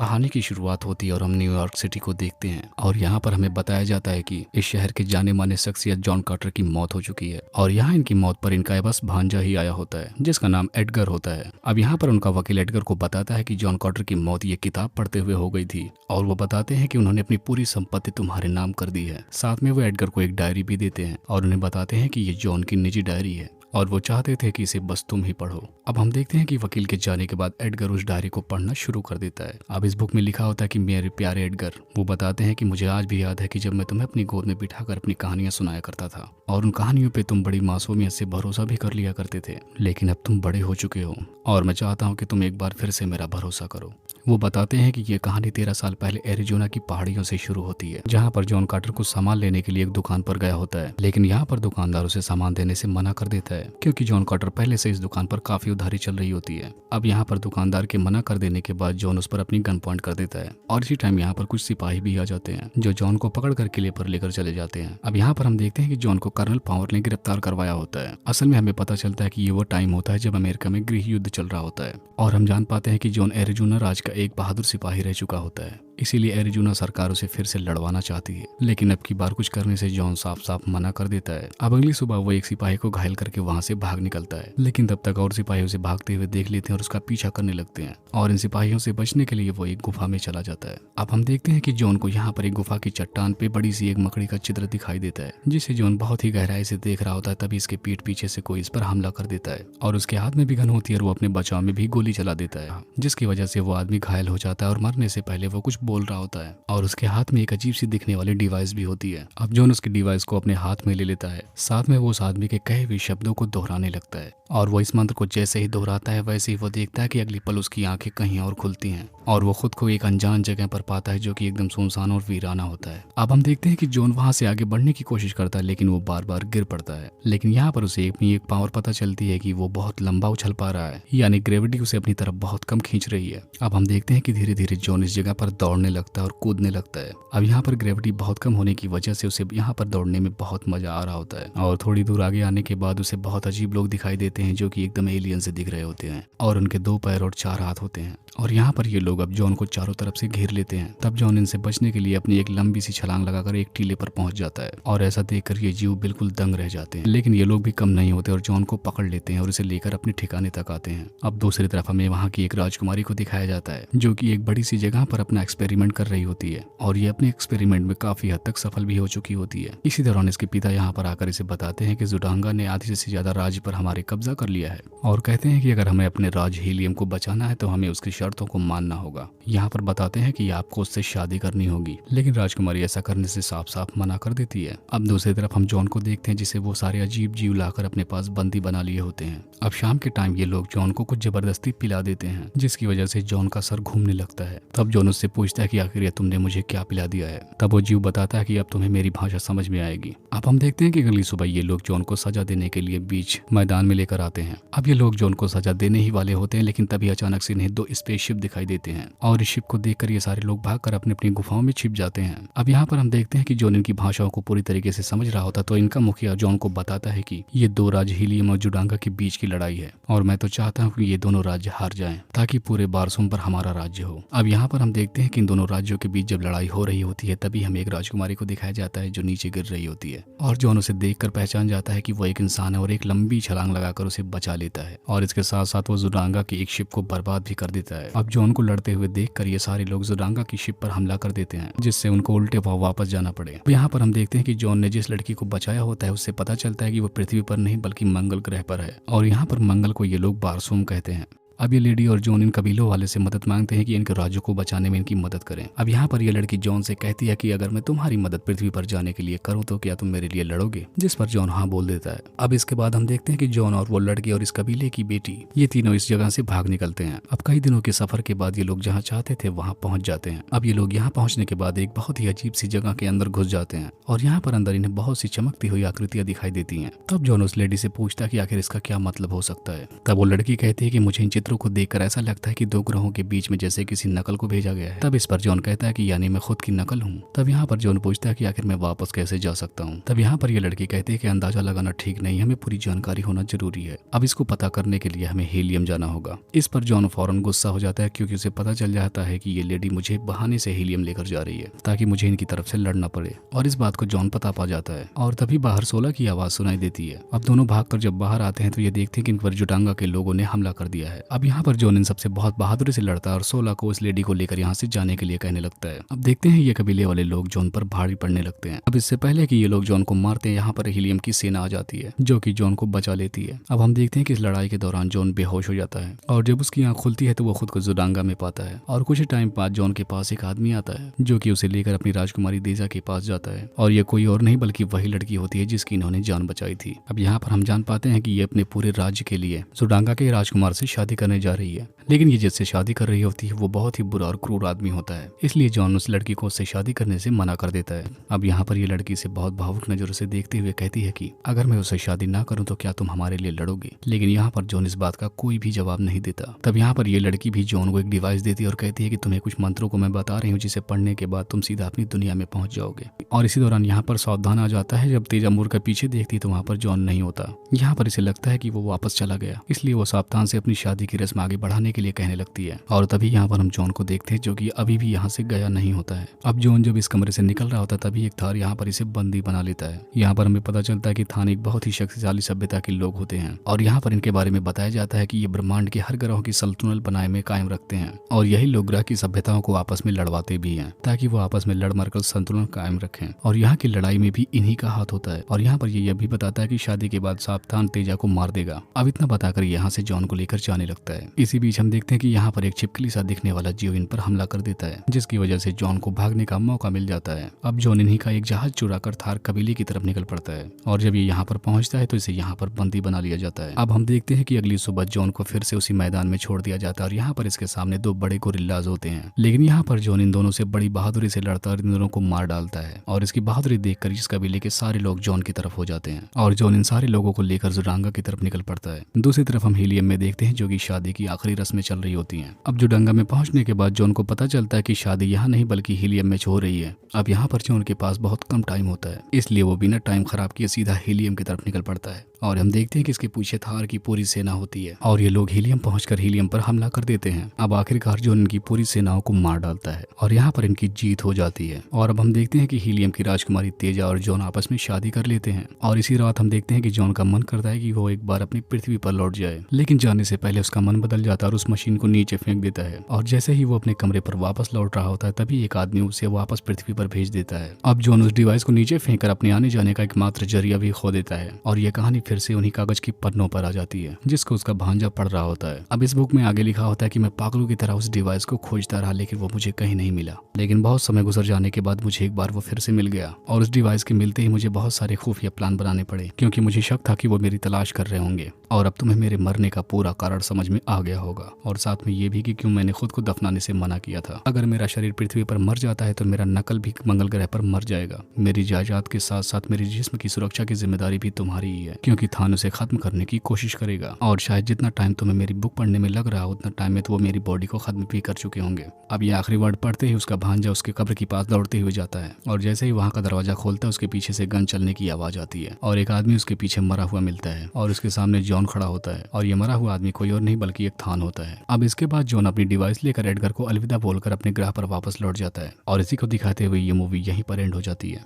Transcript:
कहानी की शुरुआत होती है और हम न्यूयॉर्क सिटी को देखते हैं और यहाँ पर हमें बताया जाता है कि इस शहर के जाने माने शख्सियत जॉन कार्टर की मौत हो चुकी है और यहाँ इनकी मौत पर इनका बस भांजा ही आया होता है जिसका नाम एडगर होता है। अब यहाँ पर उनका वकील एडगर को बताता है कि जॉन कार्टर की मौत ये किताब पढ़ते हुए हो गई थी और वो बताते हैं कि उन्होंने अपनी पूरी संपत्ति तुम्हारे नाम कर दी है। साथ में वो एडगर को एक डायरी भी देते हैं और उन्हें बताते हैं कि ये जॉन की निजी डायरी है और वो चाहते थे कि इसे बस तुम ही पढ़ो। अब हम देखते हैं कि वकील के जाने के बाद एडगर उस डायरी को पढ़ना शुरू कर देता है। अब इस बुक में लिखा होता है कि मेरे प्यारे एडगर, वो बताते हैं कि मुझे आज भी याद है कि जब मैं तुम्हें अपनी गोद में बिठाकर अपनी कहानियां सुनाया करता था और उन कहानियों पे तुम बड़ी मासूमियत से भरोसा भी कर लिया करते थे, लेकिन अब तुम बड़े हो चुके हो और मैं चाहता हूँ कि तुम एक बार फिर से मेरा भरोसा करो। वो बताते हैं कि ये कहानी 13 साल पहले एरिजोना की पहाड़ियों से शुरू होती है, जहाँ पर जॉन कार्टर कुछ सामान लेने के लिए एक दुकान पर गया होता है, लेकिन यहाँ पर दुकानदार उसे सामान देने से मना कर देता है क्योंकि जॉन कार्टर पहले से इस दुकान पर काफी उधारी चल रही होती है। अब यहाँ पर दुकानदार के मना कर देने के बाद जॉन उस पर अपनी गन पॉइंट कर देता है और इसी टाइम यहाँ पर कुछ सिपाही भी आ जाते हैं जो जॉन को पकड़ कर किले पर लेकर चले जाते हैं। अब यहाँ पर हम देखते हैं कि जॉन को कर्नल पावर ने गिरफ्तार करवाया होता है। असल में हमें पता चलता है कि ये वो टाइम होता है जब अमेरिका में गृह युद्ध चल रहा होता है और हम जान पाते हैं कि जॉन एरिजोना राज्य का एक बहादुर सिपाही रह चुका होता है, इसीलिए एरिजोना सरकार उसे फिर से लड़वाना चाहती है, लेकिन अब की बार कुछ करने से जॉन साफ साफ मना कर देता है। अब अगली सुबह वो एक सिपाही को घायल करके वहां से भाग निकलता है, लेकिन तब तक और सिपाही उसे भागते हुए देख लेते हैं और उसका पीछा करने लगते हैं और इन सिपाहियों से बचने के लिए वो एक गुफा में चला जाता है। अब हम देखते हैं कि जॉन को यहाँ पर एक गुफा की चट्टान पे बड़ी सी एक मकड़ी का चित्र दिखाई देता है, जिसे जॉन बहुत ही गहराई से देख रहा होता है। तभी इसके पीठ पीछे से कोई इस पर हमला कर देता है और उसके हाथ में भी गन होती है और वो अपने बचाव में भी गोली चला देता है, जिसकी वजह से वो आदमी घायल हो जाता है और मरने से पहले वो कुछ बोल रहा होता है और उसके हाथ में एक अजीब सी दिखने वाली डिवाइस भी होती है। अब जॉन उसकी डिवाइस को अपने हाथ में ले लेता है, साथ में वो उस आदमी के कहे हुए शब्दों को दोहराने लगता है और वो इस मंत्र को जैसे ही दोहराता है वैसे ही वो देखता है कि अगली पल उसकी आंखें कहीं और खुलती हैं और वो खुद को एक अनजान जगह पर पाता है जो कि एकदम सुनसान और वीराना होता है। अब हम देखते हैं कि जॉन वहां से आगे बढ़ने की कोशिश करता है, लेकिन वो बार बार गिर पड़ता है। लेकिन यहाँ पर उसे अपनी एक पावर पता चलती है कि वो बहुत लंबा उछल पा रहा है, यानी ग्रेविटी उसे अपनी तरफ बहुत कम खींच रही है। अब हम देखते हैं कि धीरे धीरे जॉन इस जगह पर दौड़ने लगता है और कूदने लगता है। अब यहाँ पर ग्रेविटी बहुत कम होने की वजह से उसे यहाँ पर दौड़ने में बहुत मजा आ रहा होता है और थोड़ी दूर आगे आने के बाद उसे बहुत अजीब लोग दिखाई देते हैं जो कि एकदम एलियन से दिख रहे होते हैं और उनके 2 पैर और 4 हाथ होते हैं और यहाँ पर ये लोग अब जॉन को चारों तरफ से घेर लेते हैं। तब जॉन इनसे बचने के लिए अपनी एक लंबी सी छलांग लगाकर एक टीले पर पहुंच जाता है और ऐसा देखकर ये जीव बिल्कुल दंग रह जाते हैं, लेकिन ये लोग भी कम नहीं होते और जॉन को पकड़ लेते हैं और इसे लेकर अपने ठिकाने तक आते हैं। अब दूसरी तरफ हमें वहाँ की एक राजकुमारी को दिखाया जाता है जो कि एक बड़ी सी जगह पर अपना एक्सपेरिमेंट कर रही होती है और ये अपने एक्सपेरिमेंट में काफी हद तक सफल भी हो चुकी होती है। इसी दौरान इसके पिता यहाँ पर आकर इसे बताते हैं कि जुडांगा ने आधी से ज्यादा राज्य पर हमारे कब्जा कर लिया है और कहते हैं कि अगर हमें अपने राज हीलियम को बचाना है तो हमें उसकी शर्तों को मानना होगा। यहाँ पर बताते हैं कि आपको उससे शादी करनी होगी, लेकिन राजकुमारी ऐसा करने से साफ साफ मना कर देती है। अब दूसरी तरफ हम जॉन को देखते हैं जिसे वो सारे अजीब जीव लाकर अपने पास बंदी बना लिए होते हैं। अब शाम के टाइम ये लोग जॉन को कुछ जबरदस्ती पिला देते हैं जिसकी वजह से जॉन का सर घूमने लगता है। तब जॉन उससे पूछता है कि आखिर ये तुमने मुझे क्या पिला दिया है। तब वो जीव बताता है कि अब तुम्हें मेरी भाषा समझ में आएगी। अब हम देखते हैं कि अगली सुबह ये लोग जॉन को सजा देने के लिए बीच मैदान में लेकर आते हैं। अब ये लोग जॉन को सजा देने ही वाले होते हैं, लेकिन तभी अचानक से इन्हें 2 स्पेसशिप दिखाई देते हैं और इस शिप को देखकर ये सारे लोग भागकर अपनी अपनी गुफाओं में छिप जाते हैं। अब यहाँ पर हम देखते हैं कि जॉन इनकी भाषाओं को पूरी तरीके से समझ रहा होता तो इनका मुखिया जॉन को बताता है कि ये 2 राज्य हीलियम और जुडांगा के बीच की लड़ाई है और मैं तो चाहता हूँ कि ये दोनों राज्य हार जाएं ताकि पूरे बारसों पर हमारा राज्य हो। अब यहाँ पर हम देखते हैं कि इन दोनों राज्यों के बीच जब लड़ाई हो रही होती है तभी हमें एक राजकुमारी को दिखाया जाता है जो नीचे गिर रही होती है और जॉन उसे देखकर पहचान जाता है कि वो एक इंसान है और एक लंबी छलांग लगाकर उसे बचा लेता है और इसके साथ साथ वो जुडांगा की एक शिप को बर्बाद भी कर देता है। अब जॉन को लड़ते हुए देखकर ये सारे लोग जुडांगा की शिप पर हमला कर देते हैं जिससे उनको उल्टे पांव वापस जाना पड़े। यहाँ पर हम देखते हैं कि जॉन ने जिस लड़की को बचाया होता है उससे पता चलता है कि वो पृथ्वी पर नहीं बल्कि मंगल ग्रह पर है और यहाँ पर मंगल को ये लोग बारसूम कहते हैं। अब ये लेडी और जॉन इन कबीलों वाले से मदद मांगते हैं कि इनके राज्यों को बचाने में इनकी मदद करें। अब यहाँ पर ये लड़की जॉन से कहती है कि अगर मैं तुम्हारी मदद पृथ्वी पर जाने के लिए करूँ तो क्या तुम मेरे लिए लड़ोगे, जिस पर जॉन हाँ बोल देता है। अब इसके बाद हम देखते हैं कि जॉन और वो लड़की और इस कबीले की बेटी ये तीनों इस जगह से भाग निकलते हैं। अब कई दिनों के सफर के बाद ये लोग जहाँ चाहते थे वहाँ पहुंच जाते हैं। अब ये लोग यहाँ पहुंचने के बाद एक बहुत ही अजीब सी जगह के अंदर घुस जाते हैं और यहाँ पर अंदर इन्हें बहुत सी चमकती हुई आकृतियां दिखाई देती हैं। तब जॉन उस लेडी से पूछता है कि आखिर इसका क्या मतलब हो सकता है। तब वो लड़की कहती है कि मुझे इन चित्रों चित्रों को देखकर ऐसा लगता है कि दो ग्रहों के बीच में जैसे किसी नकल को भेजा गया है। तब इस पर जॉन कहता है कि यानी मैं खुद की नकल हूँ। तब यहाँ पर जॉन पूछता है कि आखिर मैं वापस कैसे जा सकता हूँ। तब यहाँ पर ये लड़की कहती है कि अंदाजा लगाना ठीक नहीं, हमें पूरी जानकारी होना जरूरी है। अब इसको पता करने के लिए हमें हीलियम जाना होगा। इस पर जॉन फौरन गुस्सा हो जाता है क्योंकि उसे पता चल जाता है कि ये लेडी मुझे बहाने से हीलियम लेकर जा रही है ताकि मुझे इनकी तरफ से लड़ना पड़े, और इस बात को जॉन पता पा जाता है। और तभी बाहर 16 की आवाज सुनाई देती है। अब दोनों भागकर जब बाहर आते हैं तो ये देखते हैं कि इन पर जुटांगा के लोगों ने हमला कर दिया है। अब यहाँ पर जॉन इन सबसे बहुत बहादुरी से लड़ता है और 16 को उस लेडी को लेकर यहाँ से जाने के लिए कहने लगता है। अब देखते हैं ये कबीले वाले लोग जॉन पर भारी पड़ने लगते हैं। अब इससे पहले कि ये लोग जॉन को मारते हैं, यहाँ पर हीलियम की सेना आ जाती है जो कि जॉन को बचा लेती है। अब हम देखते हैं कि इस लड़ाई के दौरान जॉन बेहोश हो जाता है और जब उसकी आंख खुलती है तो वो खुद को जुडांगा में पाता है। और कुछ टाइम बाद जॉन के पास एक आदमी आता है जो कि उसे लेकर अपनी राजकुमारी देजा के पास जाता है, और ये कोई और नहीं बल्कि वही लड़की होती है जिसकी इन्होंने जान बचाई थी। अब यहाँ पर हम जान पाते हैं कि ये अपने पूरे राज्य के लिए जुडांगा के राजकुमार से शादी करने जा रही है, लेकिन ये जिससे शादी कर रही होती है वो बहुत ही बुरा और क्रूर आदमी होता है। इसलिए जॉन उस लड़की को उससे शादी करने से मना कर देता है। अब यहाँ पर ये लड़की से बहुत भावुक नजरों से देखते हुए कहती है कि अगर मैं उससे शादी ना करूं तो क्या तुम हमारे लिए लड़ोगे। लेकिन यहाँ पर जॉन इस बात का कोई भी जवाब नहीं देता। तब यहाँ पर ये लड़की भी जॉन को एक डिवाइस देती है और कहती है कि तुम्हें कुछ मंत्रों को मैं बता रही हूँ जिसे पढ़ने के बाद तुम सीधा अपनी दुनिया में पहुंच जाओगे। और इसी दौरान यहाँ पर सावधान आ जाता है। जब तेजा मुड़ कर पीछे देखती तो वहाँ पर जॉन नहीं होता। यहाँ पर इसे लगता है कि वो वापस चला गया, इसलिए वो सावधान से अपनी शादी की रस्म आगे बढ़ाने के लिए कहने लगती है। और तभी यहाँ पर हम जॉन को देखते हैं जो कि अभी भी यहाँ से गया नहीं होता है। अब जॉन जब इस कमरे से निकल रहा होता है तभी एक थार यहाँ पर इसे बंदी बना लेता है। यहाँ पर हमें पता चलता है कि थान एक बहुत ही शक्तिशाली सभ्यता के लोग होते हैं और यहाँ पर इनके बारे में बताया जाता है कि ये ब्रह्मांड के हर ग्रहों की सल्तनत बनाए में कायम रखते हैं, और यही लोग ग्रह की सभ्यताओं को आपस में लड़वाते भी हैं ताकि वो आपस में लड़ मरकर संतुलन कायम रखें। और यहाँ की लड़ाई में भी इन्हीं का हाथ होता है। और यहाँ पर ये भी बताता है कि शादी के बाद सावधान तेजा को मार देगा। अब इतना बताकर यहाँ से जॉन को लेकर जाने लगता है। इसी बीच हम देखते हैं कि यहाँ पर एक छिपकली सा दिखने वाला जीव इन पर हमला कर देता है, जिसकी वजह से जॉन को भागने का मौका मिल जाता है। अब जॉन इन्हीं का एक जहाज चुराकर थार कबीले की तरफ निकल पड़ता है, और जब ये यहाँ पर पहुंचता है तो इसे यहाँ पर बंदी बना लिया जाता है। अब हम देखते हैं कि अगली सुबह जॉन को फिर से उसी मैदान में छोड़ दिया जाता है और यहाँ पर इसके सामने दो बड़े गोरिल्लाज होते हैं। लेकिन यहाँ पर जॉन इन दोनों से बड़ी बहादुरी से लड़ता और इन दोनों को मार डालता है, और इसकी बहादुरी देखकर इस कबीले के सारे लोग जॉन की तरफ हो जाते हैं और जॉन इन सारे लोगों को लेकर जुडांगा की तरफ निकल पड़ता है। दूसरी तरफ हम हीलियम में देखते हैं जो कि शादी की आखिरी रस्में चल रही होती हैं। अब जुडांगा में पहुंचने के बाद जॉन को पता चलता है कि शादी यहाँ नहीं बल्कि हीलियम में हो रही है। अब यहाँ पर जॉन के पास बहुत कम टाइम होता है, इसलिए वो बिना टाइम खराब किए सीधा हीलियम की तरफ निकल पड़ता है। और हम देखते हैं कि इसके पीछे थार की पूरी सेना होती है और ये लोग हीलियम पहुंचकर हीलियम पर हमला कर देते हैं। अब आखिरकार जॉन इनकी पूरी सेनाओं को मार डालता है और यहाँ पर इनकी जीत हो जाती है। और अब हम देखते हैं कि हीलियम की राजकुमारी तेजा और जॉन आपस में शादी कर लेते हैं। और इसी रात हम देखते हैं कि जॉन का मन करता है कि वो एक बार अपनी पृथ्वी पर लौट जाए, लेकिन जाने से पहले उसका मन बदल जाता है और उस मशीन को नीचे फेंक देता है। और जैसे ही वो अपने कमरे पर वापस लौट रहा होता है तभी एक आदमी उसे वापस पृथ्वी पर भेज देता है। अब जॉन उस डिवाइस को नीचे फेंक कर अपने आने जाने का एकमात्र जरिया भी खो देता है और ये कहानी फिर से उन्हीं कागज की पन्नों पर आ जाती है जिसको उसका भांजा पढ़ रहा होता है। अब इस बुक में आगे लिखा होता है कि मैं पागलों की तरह उस डिवाइस को खोजता रहा लेकिन वो मुझे कहीं नहीं मिला, लेकिन बहुत समय गुजर जाने के बाद मुझे एक बार वो फिर से मिल गया और उस डिवाइस के मिलते ही मुझे बहुत सारे खुफिया प्लान बनाने पड़े क्योंकि मुझे शक था कि वो मेरी तलाश कर रहे होंगे। और अब तुम्हें मेरे मरने का पूरा कारण समझ में आ गया होगा और साथ में ये भी कि क्यों मैंने खुद को दफनाने से मना किया था। अगर मेरा शरीर पृथ्वी पर मर जाता है तो मेरा नकल भी मंगल ग्रह पर मर जाएगा। मेरी जायदाद के साथ साथ मेरे जिस्म की सुरक्षा की जिम्मेदारी भी तुम्हारी ही है क्योंकि थान उसे खत्म करने की कोशिश करेगा और शायद जितना टाइम तुम्हें मेरी बुक पढ़ने में लग रहा हो उतना टाइम में तो वो मेरी बॉडी को खत्म भी कर चुके होंगे। अब ये आखिरी वर्ड पढ़ते ही उसका भांजा उसके कब्र के पास दौड़ते हुए जाता है और जैसे ही वहाँ का दरवाजा खोलता है उसके पीछे से गन चलने की आवाज आती है और एक आदमी उसके पीछे मरा हुआ मिलता है और उसके सामने जॉन खड़ा होता है और ये मरा हुआ आदमी कोई और नहीं बल्कि एक थान होता है। अब इसके बाद जॉन अपनी डिवाइस लेकर एडगर को अलविदा बोलकर अपने ग्रह पर वापस लौट जाता है और इसी को दिखाते हुए ये मूवी यहीं पर एंड हो जाती है।